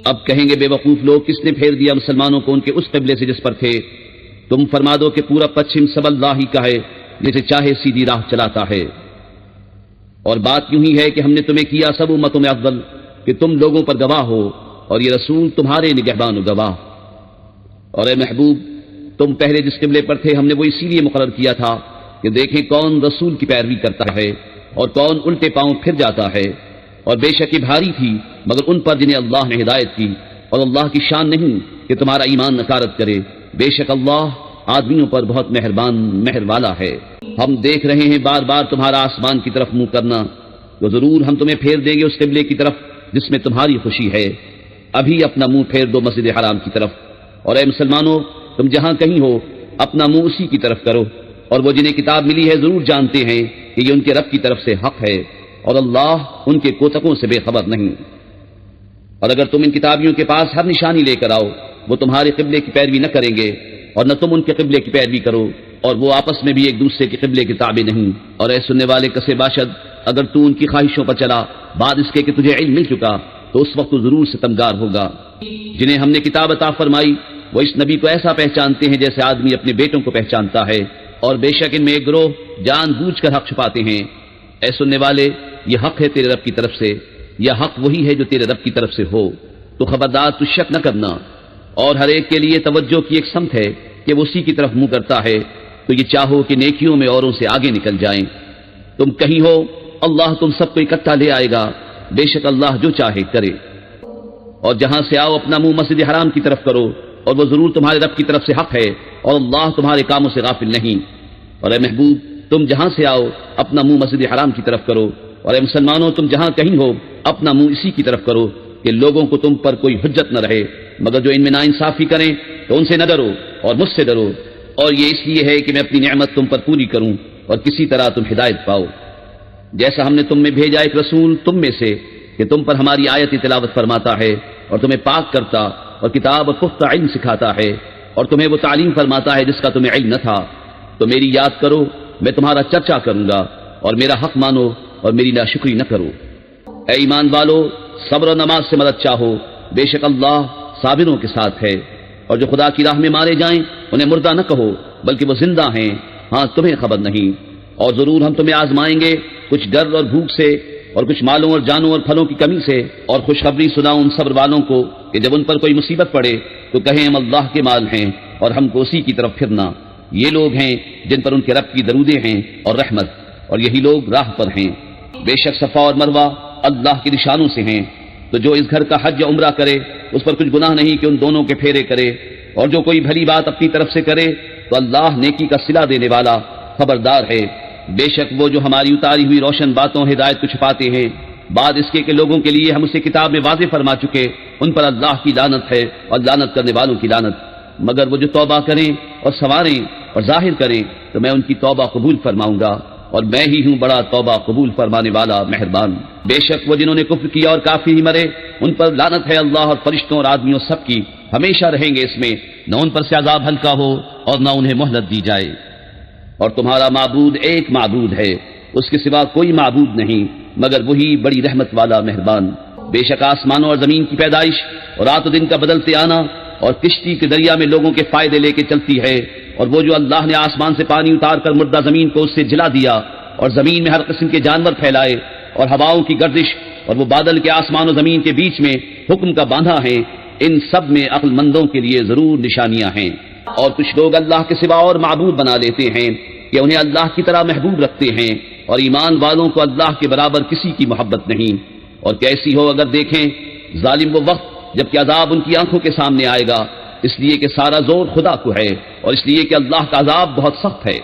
اب کہیں گے بے وقوف لوگ، کس نے پھیر دیا مسلمانوں کو ان کے اس قبلے سے جس پر تھے؟ تم فرما دو کہ پورا پچھم سب اللہ ہی کا ہے، جسے چاہے سیدھی راہ چلاتا ہے۔ اور بات یوں ہی ہے کہ ہم نے تمہیں کیا سب امتوں میں افضل کہ تم لوگوں پر گواہ ہو، اور یہ رسول تمہارے نگہبان و گواہ۔ اور اے محبوب، تم پہلے جس قبلے پر تھے ہم نے وہ اسی لیے مقرر کیا تھا کہ دیکھیں کون رسول کی پیروی کرتا ہے اور کون الٹے پاؤں پھر جاتا ہے۔ اور بے شک یہ بھاری تھی مگر ان پر جنہیں اللہ نے ہدایت کی، اور اللہ کی شان نہیں کہ تمہارا ایمان نکارت کرے، بے شک اللہ آدمیوں پر بہت مہربان مہر والا ہے۔ ہم دیکھ رہے ہیں بار بار تمہارا آسمان کی طرف منہ کرنا، تو ضرور ہم تمہیں پھیر دیں گے اس قبلے کی طرف جس میں تمہاری خوشی ہے۔ ابھی اپنا منہ پھیر دو مسجد حرام کی طرف، اور اے مسلمانوں تم جہاں کہیں ہو اپنا منہ اسی کی طرف کرو، اور وہ جنہیں کتاب ملی ہے ضرور جانتے ہیں کہ یہ ان کے رب کی طرف سے حق ہے، اور اللہ ان کے کوتکوں سے بے خبر نہیں۔ اور اگر تم ان کتابیوں کے پاس ہر نشانی لے کر آؤ، وہ تمہارے قبلے کی پیروی نہ کریں گے، اور نہ تم ان کے قبلے کی پیروی کرو، اور وہ آپس میں بھی ایک دوسرے کے قبلے کے تابع نہیں۔ اور اے سننے والے کسے باشد، اگر تو ان کی خواہشوں پر چلا بعد اس کے کہ تجھے علم مل چکا، تو اس وقت تو ضرور ستمگار ہوگا۔ جنہیں ہم نے کتاب عطا فرمائی وہ اس نبی کو ایسا پہچانتے ہیں جیسے آدمی اپنے بیٹوں کو پہچانتا ہے، اور بے شک ان میں ایک گروہ جان بوجھ کر حق چھپاتے ہیں۔ اے سننے والے، یہ حق ہے تیرے رب کی طرف سے، یہ حق وہی ہے جو تیرے رب کی طرف سے ہو، تو خبردار تو شک نہ کرنا۔ اور ہر ایک کے لیے توجہ کی ایک سمت ہے کہ وہ اسی کی طرف منہ کرتا ہے، تو یہ چاہو کہ نیکیوں میں اوروں سے آگے نکل جائیں۔ تم کہیں ہو اللہ تم سب کو اکٹھا لے آئے گا، بے شک اللہ جو چاہے کرے۔ اور جہاں سے آؤ اپنا منہ مسجد حرام کی طرف کرو، اور وہ ضرور تمہارے رب کی طرف سے حق ہے، اور اللہ تمہارے کاموں سے غافل نہیں۔ اور اے محبوب تم جہاں سے آؤ اپنا منہ مسجد حرام کی طرف کرو، اور اے مسلمانوں تم جہاں کہیں ہو اپنا منہ اسی کی طرف کرو کہ لوگوں کو تم پر کوئی حجت نہ رہے، مگر جو ان میں ناانصافی کریں تو ان سے نہ ڈرو اور مجھ سے ڈرو، اور یہ اس لیے ہے کہ میں اپنی نعمت تم پر پوری کروں اور کسی طرح تم ہدایت پاؤ۔ جیسا ہم نے تم میں بھیجا ایک رسول تم میں سے کہ تم پر ہماری آیت تلاوت فرماتا ہے اور تمہیں پاک کرتا اور کتاب اور پختہ علم سکھاتا ہے، اور تمہیں وہ تعلیم فرماتا ہے جس کا تمہیں علم نہ تھا، تو میری یاد کرو، میں تمہارا چرچا کروں گا، اور میرا حق مانو اور میری ناشکری نہ کرو۔ اے ایمان والو، صبر و نماز سے مدد چاہو، بے شک اللہ صابروں کے ساتھ ہے۔ اور جو خدا کی راہ میں مارے جائیں انہیں مردہ نہ کہو بلکہ وہ زندہ ہیں، ہاں تمہیں خبر نہیں۔ اور ضرور ہم تمہیں آزمائیں گے کچھ ڈر اور بھوک سے، اور کچھ مالوں اور جانوں اور پھلوں کی کمی سے، اور خوشخبری سناؤ ان صبر والوں کو کہ جب ان پر کوئی مصیبت پڑے تو کہیں ہم اللہ کے مال ہیں اور ہم کو اسی کی طرف پھرنا۔ یہ لوگ ہیں جن پر ان کے رب کی درودیں ہیں اور رحمت، اور یہی لوگ راہ پر ہیں۔ بے شک صفا اور مروہ اللہ کے نشانوں سے ہیں، تو جو اس گھر کا حج یا عمرہ کرے اس پر کچھ گناہ نہیں کہ ان دونوں کے پھیرے کرے، اور جو کوئی بھلی بات اپنی طرف سے کرے تو اللہ نیکی کا صلہ دینے والا خبردار ہے۔ بے شک وہ جو ہماری اتاری ہوئی روشن باتوں ہدایت کو چھپاتے ہیں، بعد اس کے کہ لوگوں کے لیے ہم اسے کتاب میں واضح فرما چکے، ان پر اللہ کی لعنت ہے اور لعنت کرنے والوں کی لعنت۔ مگر وہ جو توبہ کریں اور سنواریں اور ظاہر کریں تو میں ان کی توبہ قبول فرماؤں گا، اور میں ہی ہوں بڑا توبہ قبول فرمانے والا مہربان۔ بے شک وہ جنہوں نے کفر کیا اور کافر ہی مرے ان پر لعنت ہے اللہ اور فرشتوں اور آدمیوں سب کی، ہمیشہ رہیں گے اس میں، نہ ان پر سے عذاب ہلکا ہو اور نہ انہیں مہلت دی جائے۔ اور تمہارا معبود ایک معبود ہے، اس کے سوا کوئی معبود نہیں مگر وہی بڑی رحمت والا مہربان۔ بے شک آسمانوں اور زمین کی پیدائش اور رات و دن کا بدلتے آنا اور کشتی کے دریا میں لوگوں کے فائدے لے کے چلتی ہے، اور وہ جو اللہ نے آسمان سے پانی اتار کر مردہ زمین کو اس سے جلا دیا، اور زمین میں ہر قسم کے جانور پھیلائے، اور ہواؤں کی گردش، اور وہ بادل کے آسمان و زمین کے بیچ میں حکم کا باندھا ہے، ان سب میں عقل مندوں کے لیے ضرور نشانیاں ہیں۔ اور کچھ لوگ اللہ کے سوا اور معبود بنا لیتے ہیں کہ انہیں اللہ کی طرح محبوب رکھتے ہیں، اور ایمان والوں کو اللہ کے برابر کسی کی محبت نہیں۔ اور کیسی ہو اگر دیکھیں ظالم وہ وقت جبکہ عذاب ان کی آنکھوں کے سامنے آئے گا، اس لیے کہ سارا زور خدا کو ہے، اور اس لیے کہ اللہ کا عذاب بہت سخت ہے۔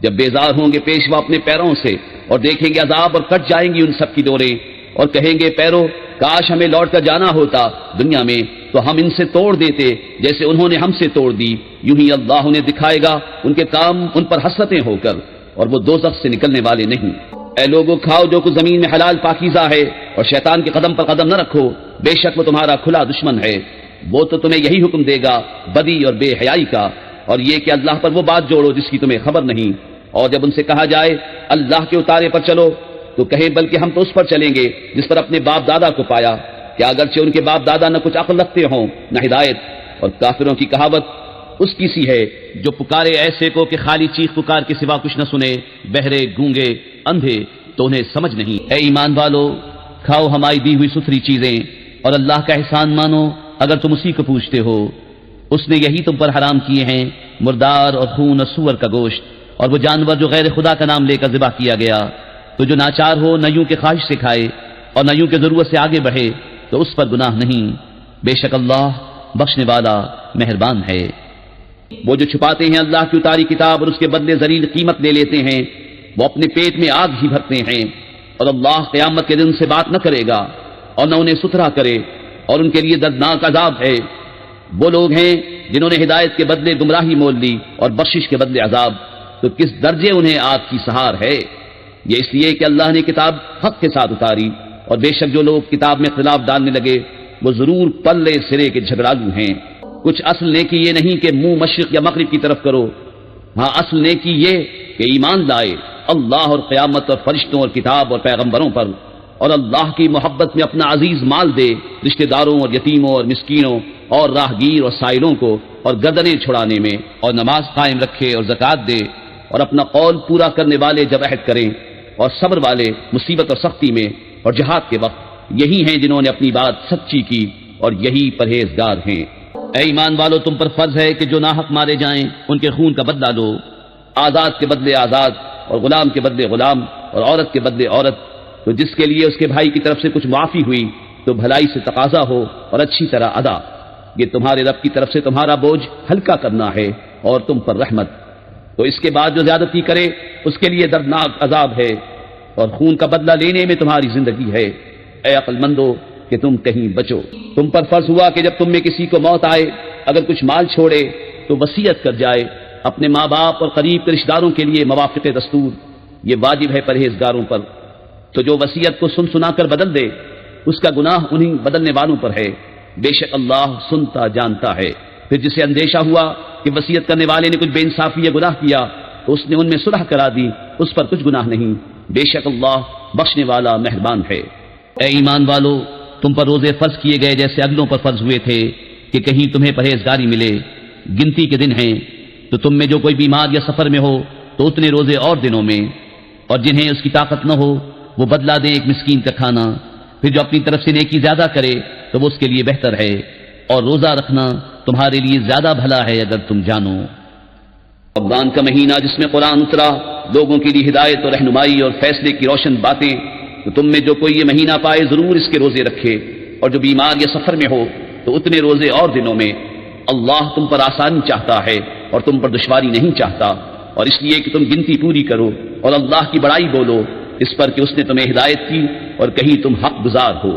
جب بیزار ہوں گے پیشوا اپنے پیروں سے اور دیکھیں گے عذاب اور کٹ جائیں گی ان سب کی ڈوریں، اور کہیں گے پیرو کاش ہمیں لوٹ کر جانا ہوتا دنیا میں تو ہم ان سے توڑ دیتے جیسے انہوں نے ہم سے توڑ دی۔ یوں ہی اللہ انہیں دکھائے گا ان کے کام ان پر حسرتیں ہو کر، اور وہ دوزخ سے نکلنے والے نہیں۔ اے لوگوں کھاؤ جو کچھ زمین میں حلال پاکیزہ ہے، اور شیطان کے قدم پر قدم نہ رکھو، بے شک وہ تمہارا کھلا دشمن ہے۔ وہ تو تمہیں یہی حکم دے گا بدی اور بے حیائی کا، اور یہ کہ اللہ پر وہ بات جوڑو جس کی تمہیں خبر نہیں۔ اور جب ان سے کہا جائے اللہ کے اتارے پر چلو تو کہیں بلکہ ہم تو اس پر چلیں گے جس پر اپنے باپ دادا کو پایا، کہ اگرچہ ان کے باپ دادا نہ کچھ عقل رکھتے ہوں نہ ہدایت، اور کافروں کی کہاوت اس کی سی ہے جو پکارے ایسے کو کہ خالی چیخ پکار کے سوا کچھ نہ سنے، بہرے گونگے اندھے تو انہیں سمجھ نہیں۔ اے ایمان والو، کھاؤ ہماری دی ہوئی ستھری چیزیں اور اللہ کا احسان مانو اگر تم اسی کو پوچھتے ہو۔ اس نے یہی تم پر حرام کیے ہیں مردار اور خون اور سور کا گوشت اور وہ جانور جو غیر خدا کا نام لے کر ذبح کیا گیا، تو جو ناچار ہو نہ یوں کے خواہش سے کھائے اور نہ یوں کے ضرورت سے آگے بڑھے تو اس پر گناہ نہیں، بے شک اللہ بخشنے والا مہربان ہے۔ وہ جو چھپاتے ہیں اللہ کی اتاری کتاب اور اس کے بدلے ذلیل قیمت لے لیتے ہیں، وہ اپنے پیٹ میں آگ ہی بھرتے ہیں، اور اللہ قیامت کے دن سے بات نہ کرے گا اور نہ انہیں ستھرا کرے، اور ان کے لیے دردناک عذاب ہے۔ وہ لوگ ہیں جنہوں نے ہدایت کے بدلے گمراہی مول لی اور بخشش کے بدلے عذاب، تو کس درجے انہیں آگ کی سہار ہے۔ یہ اس لیے کہ اللہ نے کتاب حق کے ساتھ اتاری، اور بے شک جو لوگ کتاب میں اختلاف ڈالنے لگے وہ ضرور پلے سرے کے جھگڑالو ہیں۔ کچھ اصل نیکی یہ نہیں کہ منہ مشرق یا مغرب کی طرف کرو، ہاں اصل نیکی یہ کہ ایمان لائے اللہ اور قیامت اور فرشتوں اور کتاب اور پیغمبروں پر، اور اللہ کی محبت میں اپنا عزیز مال دے رشتہ داروں اور یتیموں اور مسکینوں اور راہگیر اور سائلوں کو، اور گردنیں چھڑانے میں، اور نماز قائم رکھے اور زکوٰۃ دے، اور اپنا قول پورا کرنے والے جب عہد کریں، اور صبر والے مصیبت اور سختی میں اور جہاد کے وقت، یہی ہیں جنہوں نے اپنی بات سچی کی اور یہی پرہیزگار ہیں۔ اے ایمان والو، تم پر فرض ہے کہ جو ناحق مارے جائیں ان کے خون کا بدلہ لو، آزاد کے بدلے آزاد اور غلام کے بدلے غلام اور عورت کے بدلے عورت، تو جس کے لیے اس کے بھائی کی طرف سے کچھ معافی ہوئی تو بھلائی سے تقاضا ہو اور اچھی طرح ادا۔ یہ تمہارے رب کی طرف سے تمہارا بوجھ ہلکا کرنا ہے اور تم پر رحمت۔ تو اس کے بعد جو زیادتی کرے اس کے لیے دردناک عذاب ہے، اور خون کا بدلہ لینے میں تمہاری زندگی ہے۔ اے عقل مندو کہ تم کہیں بچو۔ تم پر فرض ہوا کہ جب تم میں کسی کو موت آئے اگر کچھ مال چھوڑے تو وصیت کر جائے، اپنے ماں باپ اور قریب کے رشتہ داروں کے لیے موافق دستور، یہ واجب ہے پرہیزگاروں پر۔ تو جو وصیت کو سن سنا کر بدل دے اس کا گناہ انہیں بدلنے والوں پر ہے، بے شک اللہ سنتا جانتا ہے۔ پھر جسے اندیشہ ہوا کہ وصیت کرنے والے نے کچھ بے انصافی یا گناہ کیا تو اس نے ان میں صلح کرا دی، اس پر کچھ گناہ نہیں، بے شک اللہ بخشنے والا مہربان ہے۔ اے ایمان والو، تم پر روزے فرض کیے گئے جیسے اگلوں پر فرض ہوئے تھے کہ کہیں تمہیں پرہیزگاری ملے۔ گنتی کے دن ہیں تو تم میں جو کوئی بیمار یا سفر میں ہو تو اتنے روزے اور دنوں میں، اور جنہیں اس کی طاقت نہ ہو وہ بدلا دے ایک مسکین کا کھانا، پھر جو اپنی طرف سے نیکی زیادہ کرے تو وہ اس کے لیے بہتر ہے، اور روزہ رکھنا تمہارے لیے زیادہ بھلا ہے اگر تم جانو۔ رمضان کا مہینہ جس میں قرآن اترا، لوگوں کے لیے ہدایت اور رہنمائی اور فیصلے کی روشن باتیں، تو تم میں جو کوئی یہ مہینہ پائے ضرور اس کے روزے رکھے، اور جو بیمار یا سفر میں ہو تو اتنے روزے اور دنوں میں۔ اللہ تم پر آسانی چاہتا ہے اور تم پر دشواری نہیں چاہتا، اور اس لیے کہ تم گنتی پوری کرو اور اللہ کی بڑائی بولو اس پر کہ اس نے تمہیں ہدایت کی اور کہیں تم حق گزار ہو۔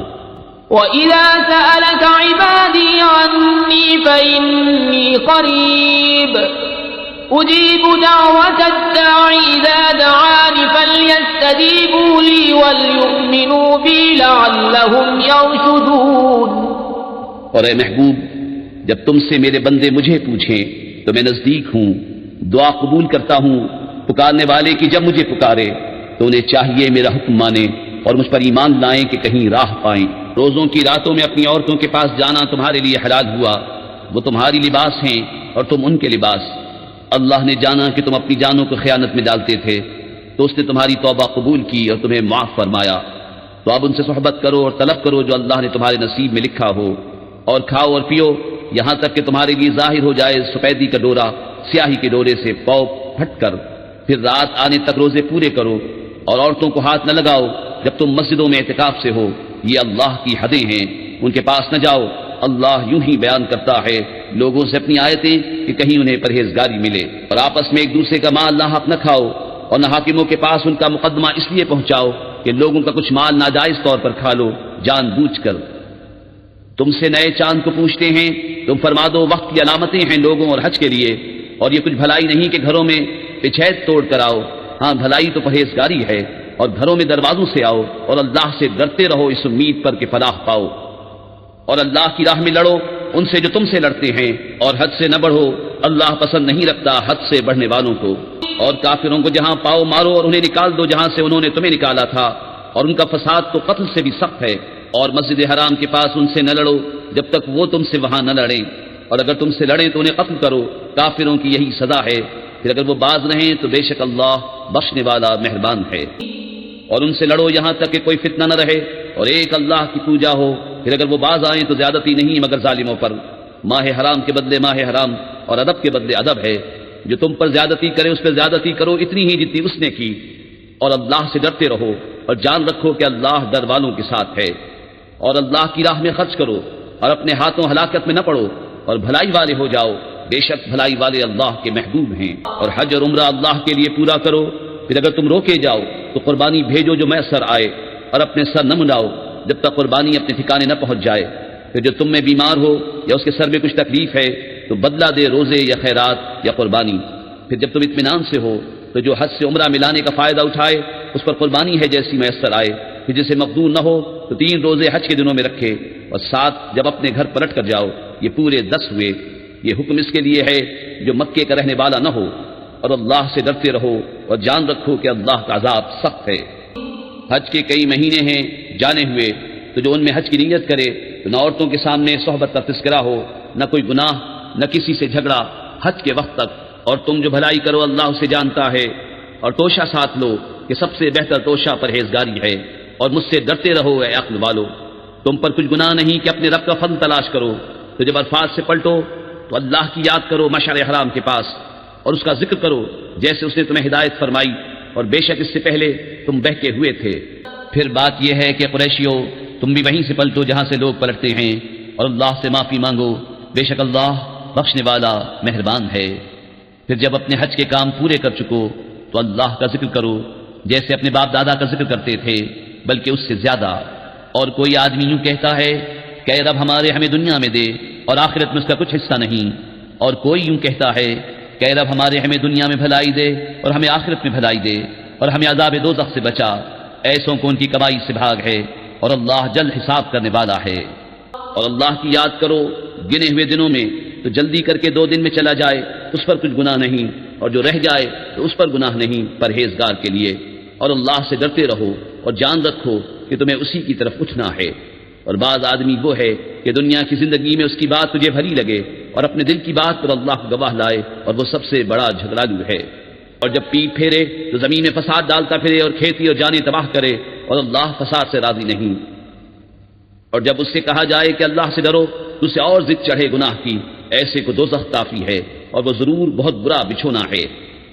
وَإِذَا سَأَلَكَ عِبَادِي عَنِّي فَإِنِّي قَرِيبٌ أُجِيبُ دَعْوَةَ الدَّاعِ إِذَا دَعَانِ فَلْيَسْتَجِيبُوا لِي وَلْيُؤْمِنُوا بِي لَعَلَّهُمْ يَرْشُدُونَ۔ اور اے محبوب، جب تم سے میرے بندے مجھے پوچھیں تو میں نزدیک ہوں، دعا قبول کرتا ہوں پکارنے والے کی جب مجھے پکارے، تو انہیں چاہیے میرا حکم مانے اور مجھ پر ایمان لائیں کہ کہیں راہ پائیں۔ روزوں کی راتوں میں اپنی عورتوں کے پاس جانا تمہارے لیے حلال ہوا، وہ تمہاری لباس ہیں اور تم ان کے لباس۔ اللہ نے جانا کہ تم اپنی جانوں کو خیانت میں ڈالتے تھے تو اس نے تمہاری توبہ قبول کی اور تمہیں معاف فرمایا، تو اب ان سے صحبت کرو اور طلب کرو جو اللہ نے تمہارے نصیب میں لکھا ہو، اور کھاؤ اور پیو یہاں تک کہ تمہارے لیے ظاہر ہو جائے سفیدی کا ڈورا سیاہی کے ڈورے سے پاؤ پھٹ کر، پھر رات آنے تک روزے پورے کرو، اور عورتوں کو ہاتھ نہ لگاؤ جب تم مسجدوں میں اعتکاف سے ہو، یہ اللہ کی حدیں ہیں، ان کے پاس نہ جاؤ۔ اللہ یوں ہی بیان کرتا ہے لوگوں سے اپنی آیتیں کہ کہیں انہیں پرہیزگاری ملے، اور آپس میں ایک دوسرے کا مال ناحق نہ کھاؤ، اور نہ حاکموں کے پاس ان کا مقدمہ اس لیے پہنچاؤ کہ لوگوں کا کچھ مال ناجائز طور پر کھا لو جان بوجھ کر۔ تم سے نئے چاند کو پوچھتے ہیں، تم فرما دو وقت کی علامتیں ہیں لوگوں اور حج کے لیے، اور یہ کچھ بھلائی نہیں کہ گھروں میں پچھیت توڑ کر آؤ، ہاں بھلائی تو پرہیزگاری ہے، اور گھروں میں دروازوں سے آؤ اور اللہ سے ڈرتے رہو اس امید پر کہ فلاح پاؤ، اور اللہ کی راہ میں لڑو ان سے جو تم سے لڑتے ہیں، اور حد سے نہ بڑھو، اللہ پسند نہیں رکھتا حد سے بڑھنے والوں کو۔ اور کافروں کو جہاں پاؤ مارو اور انہیں نکال دو جہاں سے انہوں نے تمہیں نکالا تھا، اور ان کا فساد تو قتل سے بھی سخت ہے، اور مسجد حرام کے پاس ان سے نہ لڑو جب تک وہ تم سے وہاں نہ لڑیں، اور اگر تم سے لڑیں تو انہیں قتل کرو، کافروں کی یہی سزا ہے، پھر اگر وہ باز رہیں تو بے شک اللہ بخشنے والا مہربان ہے۔ اور ان سے لڑو یہاں تک کہ کوئی فتنہ نہ رہے اور ایک اللہ کی پوجا ہو، پھر اگر وہ باز آئیں تو زیادتی نہیں مگر ظالموں پر۔ ماہ حرام کے بدلے ماہ حرام اور ادب کے بدلے ادب ہے، جو تم پر زیادتی کرے اس پر زیادتی کرو اتنی ہی جتنی اس نے کی، اور اللہ سے ڈرتے رہو اور جان رکھو کہ اللہ ڈر والوں کے ساتھ ہے۔ اور اللہ کی راہ میں خرچ کرو اور اپنے ہاتھوں ہلاکت میں نہ پڑو، اور بھلائی والے ہو جاؤ، بے شک بھلائی والے اللہ کے محبوب ہیں۔ اور حج اور عمرہ اللہ کے لیے پورا کرو، پھر اگر تم روکے جاؤ تو قربانی بھیجو جو میسر آئے، اور اپنے سر نہ منڈاؤ جب تک قربانی اپنے ٹھکانے نہ پہنچ جائے۔ پھر جو تم میں بیمار ہو یا اس کے سر میں کچھ تکلیف ہے تو بدلہ دے روزے یا خیرات یا قربانی۔ پھر جب تم اطمینان سے ہو تو جو حج سے عمرہ ملانے کا فائدہ اٹھائے اس پر قربانی ہے جیسی میسر آئے۔ پھر جسے مقدور نہ ہو تو 3 روزے حج کے دنوں میں رکھے، اور 7 جب اپنے گھر پلٹ کر جاؤ، یہ پورے 10 ہوئے۔ یہ حکم اس کے لیے ہے جو مکے کا رہنے والا نہ ہو، اور اللہ سے ڈرتے رہو اور جان رکھو کہ اللہ کا عذاب سخت ہے۔ حج کے کئی مہینے ہیں جانے ہوئے، تو جو ان میں حج کی نیت کرے تو نہ عورتوں کے سامنے صحبت کا تذکرہ ہو، نہ کوئی گناہ، نہ کسی سے جھگڑا حج کے وقت تک۔ اور تم جو بھلائی کرو اللہ اسے جانتا ہے، اور توشہ ساتھ لو کہ سب سے بہتر توشہ پرہیزگاری ہے، اور مجھ سے ڈرتے رہو اے عقل والو۔ تم پر کچھ گناہ نہیں کہ اپنے رب کا فضل تلاش کرو، تو جب عرفات سے پلٹو تو اللہ کی یاد کرو مشعر حرام کے پاس، اور اس کا ذکر کرو جیسے اس نے تمہیں ہدایت فرمائی، اور بے شک اس سے پہلے تم بہکے ہوئے تھے۔ پھر بات یہ ہے کہ قریشیوں تم بھی وہیں سے پلٹو جہاں سے لوگ پلٹتے ہیں، اور اللہ سے معافی مانگو، بے شک اللہ بخشنے والا مہربان ہے۔ پھر جب اپنے حج کے کام پورے کر چکو تو اللہ کا ذکر کرو جیسے اپنے باپ دادا کا ذکر کرتے تھے، بلکہ اس سے زیادہ۔ اور کوئی آدمی یوں کہتا ہے کہ اے رب ہمیں دنیا میں دے اور آخرت میں اس کا کچھ حصہ نہیں، اور کوئی یوں کہتا ہے کہ اے رب ہمیں دنیا میں بھلائی دے اور ہمیں آخرت میں بھلائی دے، اور ہمیں عذاب دوزخ سے بچا۔ ایسوں کو ان کی کمائی سے بھاگ ہے، اور اللہ جلد حساب کرنے والا ہے۔ اور اللہ کی یاد کرو گنے ہوئے دنوں میں، تو جلدی کر کے 2 دن میں چلا جائے اس پر کچھ گناہ نہیں، اور جو رہ جائے تو اس پر گناہ نہیں پرہیزگار کے لیے۔ اور اللہ سے ڈرتے رہو اور جان رکھو کہ تمہیں اسی کی طرف اٹھنا ہے۔ اور بعض آدمی وہ ہے کہ دنیا کی زندگی میں اس کی بات تجھے بھلی لگے اور اپنے دل کی بات پر اللہ کو گواہ لائے، اور وہ سب سے بڑا جھگڑالو ہے۔ اور جب پیٹ پھیرے تو زمین میں فساد ڈالتا پھرے اور کھیتی اور جانیں تباہ کرے، اور اللہ فساد سے راضی نہیں۔ اور جب اس سے کہا جائے کہ اللہ سے ڈرو تو اسے اور ضد چڑھے گناہ کی، ایسے کو دوزخ کافی ہے، اور وہ ضرور بہت برا بچھونا ہے۔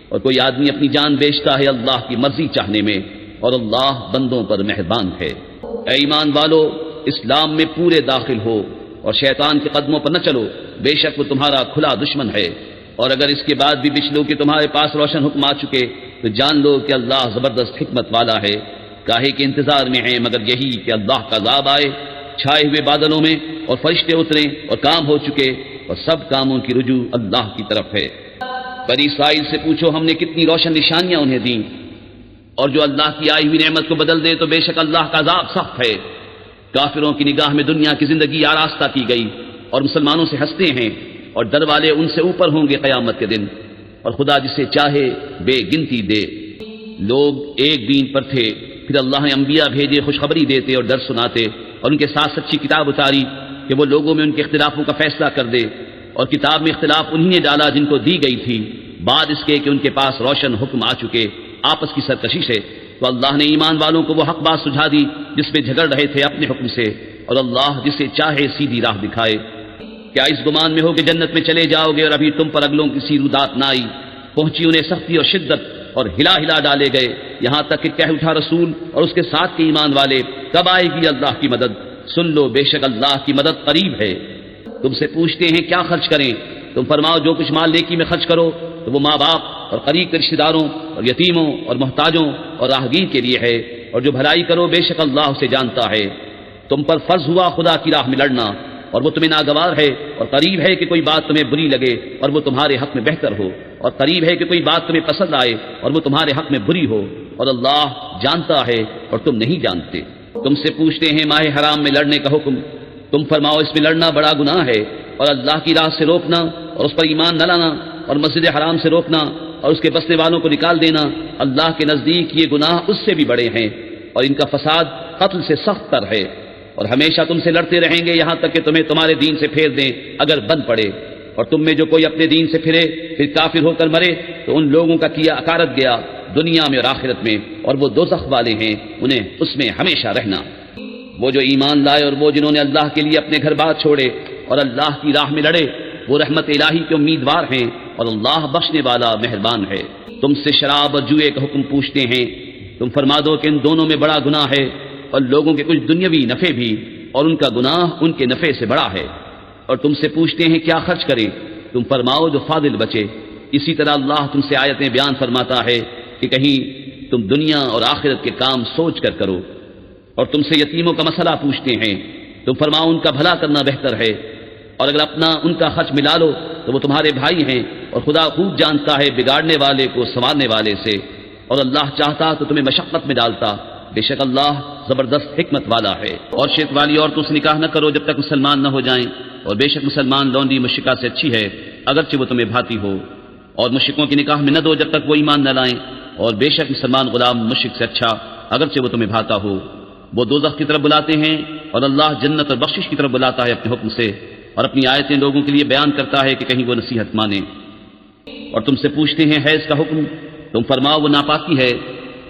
اور کوئی آدمی اپنی جان بیچتا ہے اللہ کی مرضی چاہنے میں، اور اللہ بندوں پر مہربان ہے۔ اے ایمان والو، اسلام میں پورے داخل ہو اور شیطان کے قدموں پر نہ چلو، بے شک وہ تمہارا کھلا دشمن ہے۔ اور اگر اس کے بعد بھی بچ لو کہ تمہارے پاس روشن حکم آ چکے تو جان لو کہ اللہ زبردست حکمت والا ہے۔ کاہے کے انتظار میں ہیں مگر یہی کہ اللہ کا عذاب آئے چھائے ہوئے بادلوں میں، اور فرشتے اتریں اور کام ہو چکے، اور سب کاموں کی رجوع اللہ کی طرف ہے۔ بنی اسرائیل سے پوچھو ہم نے کتنی روشن نشانیاں انہیں دیں، اور جو اللہ کی آئی ہوئی نعمت کو بدل دے تو بے شک اللہ کا عذاب سخت ہے۔ کافروں کی نگاہ میں دنیا کی زندگی آراستہ کی گئی، اور مسلمانوں سے ہنستے ہیں، اور ڈر والے ان سے اوپر ہوں گے قیامت کے دن، اور خدا جسے چاہے بے گنتی دے۔ لوگ ایک دین پر تھے، پھر اللہ نے انبیاء بھیجے خوشخبری دیتے اور ڈر سناتے، اور ان کے ساتھ سچی کتاب اتاری کہ وہ لوگوں میں ان کے اختلافوں کا فیصلہ کر دے۔ اور کتاب میں اختلاف انہی نے ڈالا جن کو دی گئی تھی، بعد اس کے کہ ان کے پاس روشن حکم آ چکے۔ آپس کی سرکشی سے تو اللہ نے ایمان والوں کو وہ حق بات سجھا دی جس میں جھگڑ رہے تھے اپنے حکم سے، اور اللہ جسے چاہے سیدھی راہ دکھائے۔ کیا اس گمان میں ہو کہ جنت میں چلے جاؤ گے اور ابھی تم پر اگلوں کی سی رودات نہ آئی؟ پہنچی انہیں سختی اور شدت، اور ہلا ہلا ڈالے گئے، یہاں تک کہ کہہ اٹھا رسول اور اس کے ساتھ کے ایمان والے، کب آئے گی اللہ کی مدد؟ سن لو بے شک اللہ کی مدد قریب ہے۔ تم سے پوچھتے ہیں کیا خرچ کریں؟ تم فرماؤ جو کچھ مال نیکی میں خرچ کرو تو وہ ماں باپ اور قریب کے رشتہ داروں اور یتیموں اور محتاجوں اور راہگیر کے لیے ہے، اور جو بھلائی کرو بے شک اللہ اسے جانتا ہے۔ تم پر فرض ہوا خدا کی راہ میں لڑنا، اور وہ تمہیں ناگوار ہے، اور قریب ہے کہ کوئی بات تمہیں بری لگے اور وہ تمہارے حق میں بہتر ہو، اور قریب ہے کہ کوئی بات تمہیں پسند آئے اور وہ تمہارے حق میں بری ہو، اور اللہ جانتا ہے اور تم نہیں جانتے۔ تم سے پوچھتے ہیں ماہ حرام میں لڑنے کا حکم، تم فرماؤ اس میں لڑنا بڑا گناہ ہے، اور اللہ کی راہ سے روکنا اور اس پر ایمان نہ لانا، اور مسجد حرام سے روکنا اور اس کے بسنے والوں کو نکال دینا، اللہ کے نزدیک یہ گناہ اس سے بھی بڑے ہیں، اور ان کا فساد قتل سے سخت تر ہے۔ اور ہمیشہ تم سے لڑتے رہیں گے یہاں تک کہ تمہیں تمہارے دین سے پھیر دیں اگر بن پڑے، اور تم میں جو کوئی اپنے دین سے پھرے پھر کافر ہو کر مرے تو ان لوگوں کا کیا اکارت گیا دنیا میں اور آخرت میں، اور وہ دوزخ والے ہیں، انہیں اس میں ہمیشہ رہنا۔ وہ جو ایمان لائے اور وہ جنہوں نے اللہ کے لیے اپنے گھر بار چھوڑے اور اللہ کی راہ میں لڑے، وہ رحمت الہی کے امیدوار ہیں، اور اللہ بخشنے والا مہربان ہے۔ تم سے شراب اور جوئے کا حکم پوچھتے ہیں، تم فرما دو کہ ان دونوں میں بڑا گناہ ہے، اور لوگوں کے کچھ دنیاوی نفع بھی، اور ان کا گناہ ان کے نفع سے بڑا ہے۔ اور تم سے پوچھتے ہیں کیا خرچ کریں، تم فرماؤ جو فاضل بچے۔ اسی طرح اللہ تم سے آیتیں بیان فرماتا ہے کہ کہیں تم دنیا اور آخرت کے کام سوچ کر کرو۔ اور تم سے یتیموں کا مسئلہ پوچھتے ہیں، تم فرماؤ ان کا بھلا کرنا بہتر ہے، اور اگر اپنا ان کا خرچ ملا لو تو وہ تمہارے بھائی ہیں، اور خدا خوب جانتا ہے بگاڑنے والے کو سنوارنے والے سے، اور اللہ چاہتا تو تمہیں مشقت میں ڈالتا، بے شک اللہ زبردست حکمت والا ہے۔ اور شرک والی عورتوں سے نکاح نہ کرو جب تک مسلمان نہ ہو جائیں، اور بے شک مسلمان لونڈی مشرکہ سے اچھی ہے اگرچہ وہ تمہیں بھاتی ہو، اور مشرکوں کی نکاح میں نہ دو جب تک وہ ایمان نہ لائیں، اور بے شک مسلمان غلام مشرک سے اچھا اگرچہ وہ تمہیں بھاتا ہو۔ وہ دوزخ کی طرف بلاتے ہیں اور اللہ جنت اور بخشش کی طرف بلاتا ہے اپنے حکم سے، اور اپنی آیتیں لوگوں کے لیے بیان کرتا ہے کہ کہیں وہ نصیحت مانیں۔ اور تم سے پوچھتے ہیں حیض کا حکم، تم فرماؤ وہ ناپاکی ہے،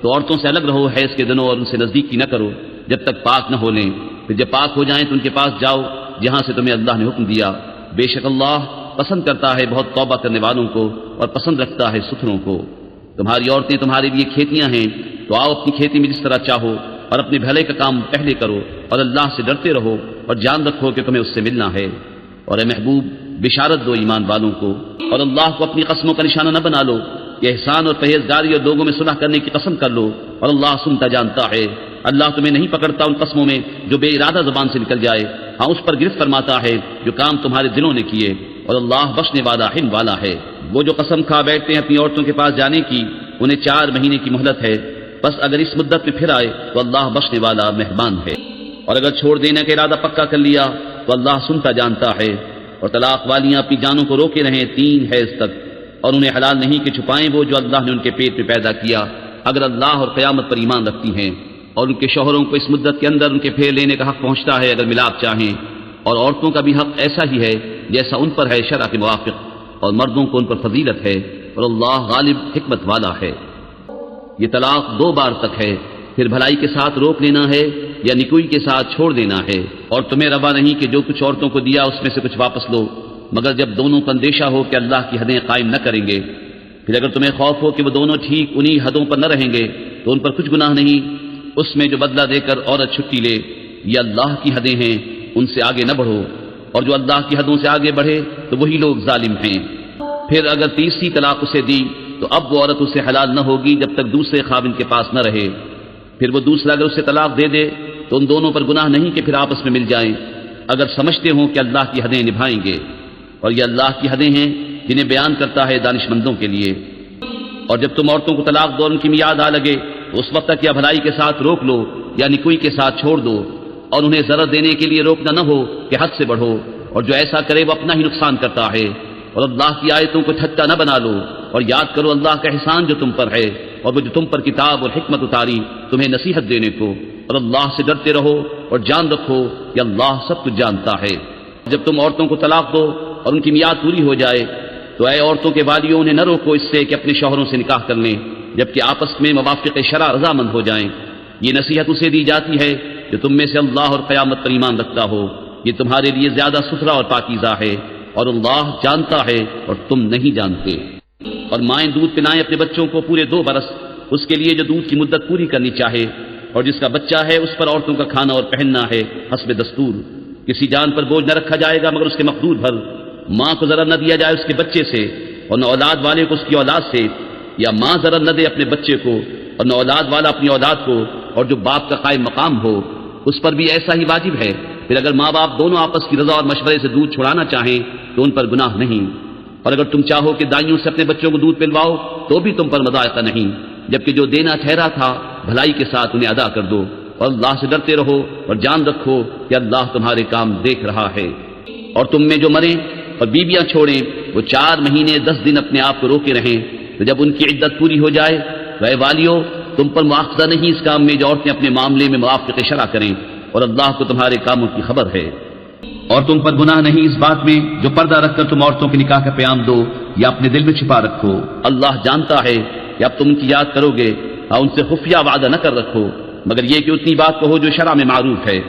تو عورتوں سے الگ رہو حیض کے دنوں، اور ان سے نزدیکی نہ کرو جب تک پاک نہ ہو لیں، پھر جب پاک ہو جائیں تو ان کے پاس جاؤ جہاں سے تمہیں اللہ نے حکم دیا، بے شک اللہ پسند کرتا ہے بہت توبہ کرنے والوں کو، اور پسند رکھتا ہے ستھروں کو۔ تمہاری عورتیں تمہارے لیے کھیتیاں ہیں، تو آؤ اپنی کھیتی میں جس طرح چاہو، اور اپنے بھلے کا کام پہلے کرو، اور اللہ سے ڈرتے رہو، اور جان رکھو کہ تمہیں اس سے ملنا ہے۔ اور اے محبوب بشارت دو ایمان والوں کو، اور اللہ کو اپنی قسموں کا نشانہ نہ بنا لو کہ احسان اور پرہیزگاری اور لوگوں میں صلح کرنے کی قسم کر لو، اور اللہ سنتا جانتا ہے۔ اللہ تمہیں نہیں پکڑتا ان قسموں میں جو بے ارادہ زبان سے نکل جائے، ہاں اس پر گرفت فرماتا ہے جو کام تمہارے دلوں نے کیے، اور اللہ بخشنے والا حلم والا ہے۔ وہ جو قسم کھا بیٹھتے ہیں اپنی عورتوں کے پاس جانے کی، انہیں 4 مہینے کی مہلت ہے، بس اگر اس مدت میں پھر آئے تو اللہ بخشنے والا مہربان ہے۔ اور اگر چھوڑ دینے کا ارادہ پکا کر لیا تو اللہ سنتا جانتا ہے۔ اور طلاق والیاں اپنی جانوں کو روکے رہیں 3 حیض تک، اور انہیں حلال نہیں کہ چھپائیں وہ جو اللہ نے ان کے پیٹ میں پیدا کیا، اگر اللہ اور قیامت پر ایمان رکھتی ہیں۔ اور ان کے شوہروں کو اس مدت کے اندر ان کے پھیر لینے کا حق پہنچتا ہے اگر ملاپ چاہیں، اور عورتوں کا بھی حق ایسا ہی ہے جیسا ان پر ہے شرع کے موافق، اور مردوں کو ان پر فضیلت ہے، اور اللہ غالب حکمت والا ہے۔ یہ طلاق 2 بار تک ہے، پھر بھلائی کے ساتھ روک لینا ہے یا نکوئی کے ساتھ چھوڑ دینا ہے۔ اور تمہیں روا نہیں کہ جو کچھ عورتوں کو دیا اس میں سے کچھ واپس لو، مگر جب دونوں کو اندیشہ ہو کہ اللہ کی حدیں قائم نہ کریں گے۔ پھر اگر تمہیں خوف ہو کہ وہ دونوں ٹھیک انہی حدوں پر نہ رہیں گے تو ان پر کچھ گناہ نہیں اس میں جو بدلہ دے کر عورت چھٹی لے، یہ اللہ کی حدیں ہیں، ان سے آگے نہ بڑھو، اور جو اللہ کی حدوں سے آگے بڑھے تو وہی لوگ ظالم ہیں۔ پھر اگر تیسری طلاق اسے دی تو اب وہ عورت اسے حلال نہ ہوگی جب تک دوسرے خاوند کے پاس نہ رہے۔ پھر وہ دوسرا اگر اسے طلاق دے دے تو ان دونوں پر گناہ نہیں کہ پھر آپس میں مل جائیں، اگر سمجھتے ہوں کہ اللہ کی حدیں نبھائیں گے، اور یہ اللہ کی حدیں ہیں جنہیں بیان کرتا ہے دانش مندوں کے لیے۔ اور جب تم عورتوں کو طلاق دو اور ان کی میعاد آ لگے تو اس وقت تک یا بھلائی کے ساتھ روک لو یا نکوئی کے ساتھ چھوڑ دو، اور انہیں ضرر دینے کے لیے روکنا نہ ہو کہ حد سے بڑھو، اور جو ایسا کرے وہ اپنا ہی نقصان کرتا ہے۔ اور اللہ کی آیتوں کو ٹھٹا نہ بنا لو، اور یاد کرو اللہ کا احسان جو تم پر ہے، اور وہ جو تم پر کتاب اور حکمت اتاری تمہیں نصیحت دینے کو، اور اللہ سے ڈرتے رہو اور جان رکھو کہ اللہ سب کچھ جانتا ہے۔ جب تم عورتوں کو طلاق دو اور ان کی میعاد پوری ہو جائے تو اے عورتوں کے والیوں انہیں نہ روکو اس سے کہ اپنے شوہروں سے نکاح کر لیں جبکہ آپس میں موافق شرع رضامند ہو جائیں۔ یہ نصیحت اسے دی جاتی ہے جو تم میں سے اللہ اور قیامت پر ایمان رکھتا ہو، یہ تمہارے لیے زیادہ ستھرا اور پاکیزہ ہے، اور اللہ جانتا ہے اور تم نہیں جانتے۔ اور مائیں دودھ پلائیں اپنے بچوں کو پورے 2 برس، اس کے لیے جو دودھ کی مدت پوری کرنی چاہے، اور جس کا بچہ ہے اس پر عورتوں کا کھانا اور پہننا ہے حسب دستور۔ کسی جان پر بوجھ نہ رکھا جائے گا مگر اس کے مقدور بھر۔ ماں کو ضرر نہ دیا جائے اس کے بچے سے، اور نہ اولاد والے کو اس کی اولاد سے، یا ماں ضرر نہ دے اپنے بچے کو اور نہ اولاد والا اپنی اولاد کو، اور جو باپ کا قائم مقام ہو اس پر بھی ایسا ہی واجب ہے۔ پھر اگر ماں باپ دونوں آپس کی رضا اور مشورے سے دودھ چھڑانا چاہیں تو ان پر گناہ نہیں، اور اگر تم چاہو کہ دائیوں سے اپنے بچوں کو دودھ پلواؤ تو بھی تم پر مضائقہ نہیں، جبکہ جو دینا ٹھہرا تھا بھلائی کے ساتھ انہیں ادا کر دو، اور اللہ سے ڈرتے رہو اور جان رکھو کہ اللہ تمہارے کام دیکھ رہا ہے۔ اور تم میں جو مریں اور بیویاں چھوڑیں وہ 4 مہینے 10 دن اپنے آپ کو روکے رہیں، تو جب ان کی عدت پوری ہو جائے تو اے والیو تم پر مواخذہ نہیں اس کام میں جو عورتیں اپنے معاملے میں موافق شرع کریں، اور اللہ کو تمہارے کاموں کی خبر ہے۔ اور تم پر گناہ نہیں اس بات میں جو پردہ رکھ کر تم عورتوں کے نکاح کا پیام دو یا اپنے دل میں چھپا رکھو۔ اللہ جانتا ہے کہ اب تم ان کی یاد کرو گے اور ان سے خفیہ وعدہ نہ کر رکھو، مگر یہ کہ اتنی بات کہو جو شرع میں معروف ہے،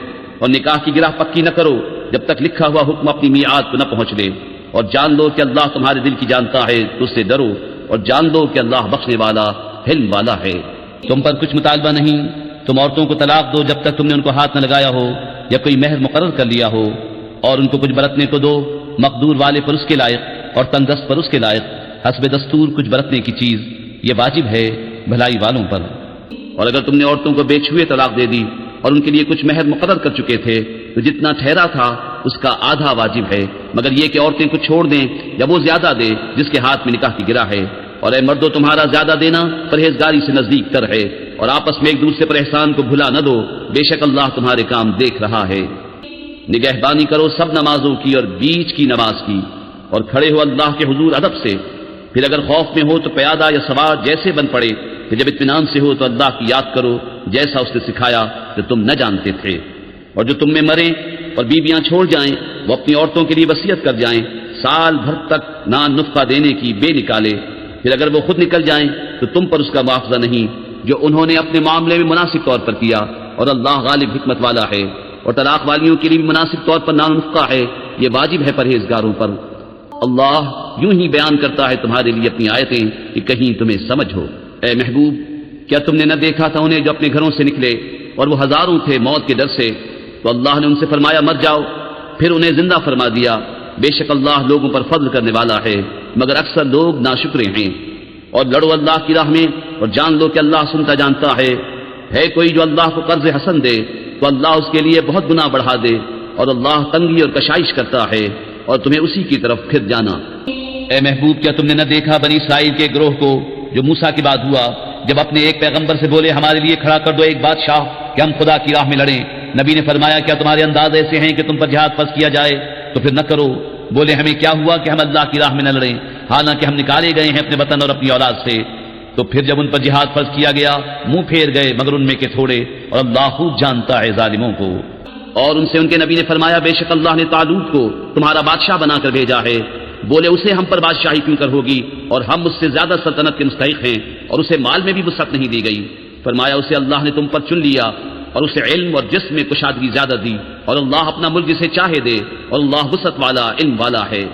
اور نکاح کی گرہ پکی نہ کرو جب تک لکھا ہوا حکم اپنی میعاد کو نہ پہنچ لے، اور جان لو کہ اللہ تمہارے دل کی جانتا ہے تو اس سے ڈرو، اور جان لو کہ اللہ بخشنے والا حلم والا ہے۔ تم پر کچھ مطالبہ نہیں، تم عورتوں کو طلاق دو جب تک تم نے ان کو ہاتھ نہ لگایا ہو یا کوئی مہر مقرر کر لیا ہو، اور ان کو کچھ برتنے کو دو، مقدور والے پر اس کے لائق اور تنگ دست پر اس کے لائق، حسب دستور کچھ برتنے کی چیز، یہ واجب ہے بھلائی والوں پر۔ اور اگر تم نے عورتوں کو بے چھوئے طلاق دے دی اور ان کے لیے کچھ مہر مقرر کر چکے تھے تو جتنا ٹھہرا تھا اس کا آدھا واجب ہے، مگر یہ کہ عورتیں کچھ چھوڑ دیں یا وہ زیادہ دے جس کے ہاتھ میں نکاح کی گرہ ہے۔ اور اے مردو تمہارا زیادہ دینا پرہیزگاری سے نزدیک تر ہے، اور آپس میں ایک دوسرے پر احسان کو بھلا نہ دو، بے شک اللہ تمہارے کام دیکھ رہا ہے۔ نگہبانی کرو سب نمازوں کی اور بیچ کی نماز کی، اور کھڑے ہو اللہ کے حضور ادب سے، پھر اگر خوف میں ہو تو پیادہ یا سوار جیسے بن پڑے، کہ جب اطمینان سے ہو تو اللہ کی یاد کرو جیسا اس نے سکھایا جو تم نہ جانتے تھے۔ اور جو تم میں مریں اور بیویاں چھوڑ جائیں وہ اپنی عورتوں کے لیے وصیت کر جائیں سال بھر تک نان نفقہ دینے کی بے نکالے، پھر اگر وہ خود نکل جائیں تو تم پر اس کا مواخذہ نہیں جو انہوں نے اپنے معاملے میں مناسب طور پر کیا، اور اللہ غالب حکمت والا ہے۔ اور طلاق والیوں کے لیے بھی مناسب طور پر نان نفقہ ہے، یہ واجب ہے پرہیزگاروں پر۔ اللہ یوں ہی بیان کرتا ہے تمہارے لیے اپنی آیتیں کہ کہیں تمہیں سمجھ ہو۔ اے محبوب، کیا تم نے نہ دیکھا تھا انہیں جو اپنے گھروں سے نکلے اور وہ ہزاروں تھے موت کے ڈر سے، تو اللہ نے ان سے فرمایا مر جاؤ، پھر انہیں زندہ فرما دیا۔ بے شک اللہ لوگوں پر فضل کرنے والا ہے، مگر اکثر لوگ ناشکرے ہیں۔ اور لڑو اللہ کی راہ میں اور جان لو کہ اللہ سنتا جانتا ہے۔ کوئی جو اللہ کو قرض حسن دے تو اللہ اس کے لیے بہت گناہ بڑھا دے، اور اللہ تنگی اور کشائش کرتا ہے، اور تمہیں اسی کی طرف پھر جانا۔ اے محبوب، کیا تم نے نہ دیکھا بنی اسرائیل کے گروہ کو جو موسیٰ کے بعد ہوا، جب اپنے ایک پیغمبر سے بولے ہمارے لیے کھڑا کر دو ایک بادشاہ کہ ہم خدا کی راہ میں لڑیں۔ نبی نے فرمایا کیا تمہارے انداز ایسے ہیں کہ تم پر جہاد فرض کیا جائے؟ تو پھر نہ کرو۔ بولے ہمیں کیا ہوا کہ ہم اللہ کی راہ میں نہ لڑیں، حالانکہ ہم نکالے گئے ہیں اپنے وطن اور اپنی اولاد سے؟ تو پھر جب ان پر جہاد فرض کیا گیا منہ پھیر گئے مگر ان میں کے تھوڑے، اور اللہ خوب جانتا ہے ظالموں کو۔ اور ان سے ان کے نبی نے فرمایا بے شک اللہ نے طالوت کو تمہارا بادشاہ بنا کر بھیجا ہے۔ بولے اسے ہم پر بادشاہی کیوں کر ہوگی، اور ہم اس سے زیادہ سلطنت کے مستحق ہیں، اور اسے مال میں بھی وسعت نہیں دی گئی۔ فرمایا اسے اللہ نے تم پر چن لیا اور اسے علم اور جسم میں کشادگی زیادہ دی، اور اللہ اپنا ملک جسے چاہے دے، اور اللہ وسعت والا علم والا ہے۔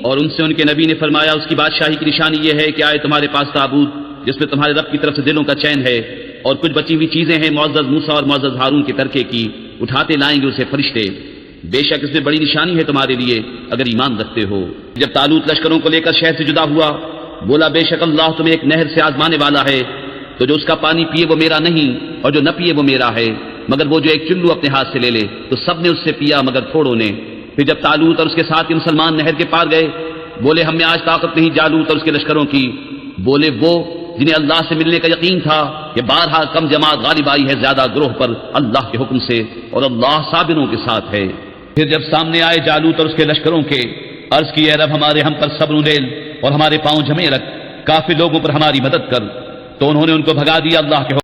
اور ان سے ان کے نبی نے فرمایا اس کی بادشاہی کی نشانی یہ ہے کہ آئے تمہارے پاس تابوت جس میں تمہارے رب کی طرف سے دلوں کا چین ہے، اور کچھ بچی ہوئی چیزیں ہیں معزز موسیٰ اور معزز ہارون کے ترکے کی، اٹھاتے لائیں گے اسے فرشتے۔ بے شک اس میں بڑی نشانی ہے تمہارے لیے اگر ایمان رکھتے ہو۔ جب طالوت لشکروں کو لے کر شہر سے جدا ہوا بولا بے شک اللہ تمہیں ایک نہر سے آزمانے والا ہے، تو جو اس کا پانی پیے وہ میرا نہیں اور جو نہ پیے وہ میرا ہے، مگر وہ جو ایک چلو اپنے ہاتھ سے لے لے۔ تو سب نے اس سے پیا مگر تھوڑوں نے۔ پھر جب طالوت اور اس کے ساتھ مسلمان نہر کے پار گئے بولے ہم میں آج طاقت نہیں جالوت اور اس کے لشکروں کی۔ بولے وہ جنہیں اللہ سے ملنے کا یقین تھا کہ بارہا کم جماعت غالب آئی ہے زیادہ گروہ پر اللہ کے حکم سے، اور اللہ صابروں کے ساتھ ہے۔ پھر جب سامنے آئے جالوت اور اس کے لشکروں کے، عرض کی اے رب ہمارے ہم پر صبر ڈیل اور ہمارے پاؤں جمے رکھ، کافر لوگوں پر ہماری مدد کر۔ تو انہوں نے ان کو بھگا دیا اللہ کے